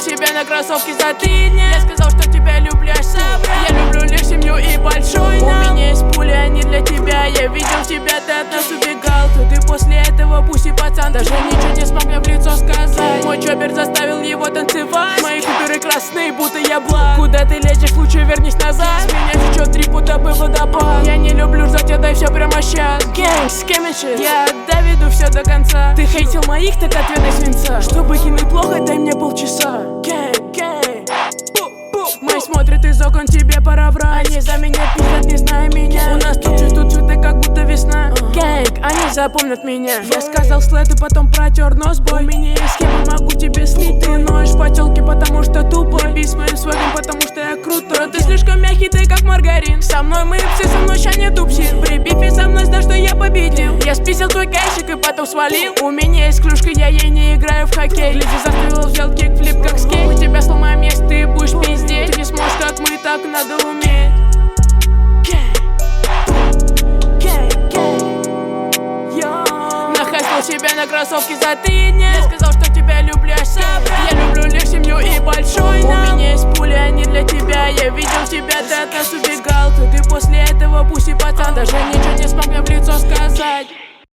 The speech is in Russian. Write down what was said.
себе на кроссовки за 3 дня. Я сказал, что тебя люблю, аж собрал. Я люблю лишь семью и большой дом. У меня есть пули, они для тебя. Я видел тебя, ты от нас убегал. Ты после этого пусть пацан даже ничего не смог мне в лицо сказать. Мой чоппер заставил его танцевать. Мои куперы красные, будто я благ. Куда ты лезешь, лучше вернись назад. С меня течет 3 фута по водопад. Я не люблю ждать, отдай все прямо щас. Гэнг, скемичи, я доведу все до конца. Ты хейтил моих, так ответай свинца. Чтобы кинуть плохо, дай мне полчаса. Гэнг, гэнг. Мои смотрят из окон, тебе пора врать. Они за меня пиздят, не зная меня. У нас тут цветут цветы, как будто весна. Гэнг, они запомнят меня. Я сказал слэт и потом протер нос, бой. У меня есть схема, могу тебе слить. Ты ноешь в потелке, потому что тупо. Не бей с моим свагом, потому что я крутой. Ты слишком мягкий, ты как маргарин. Со мной мы все, со мной ща не тупсит. При бифе со мной знай, что я победил. Я списал твой кайшик и потом свалил. У меня есть клюшка, я ей не играю в хоккей. Лизи заставил, взял кикфлип как скейт. Мы тебя сломаем, если ты будешь пиздеть. Ты не сможешь, как мы, так надо уметь. Нахайстил себя на кроссовки за 3 дня. Я сказал, что тебя люблю, аж собрал. Я люблю лишь семью и большой дом. У меня есть пули, они для тебя. Я видел тебя, ты от нас убегал. Ты после этого пусть пацан даже ничего не смог мне в лицо сказать.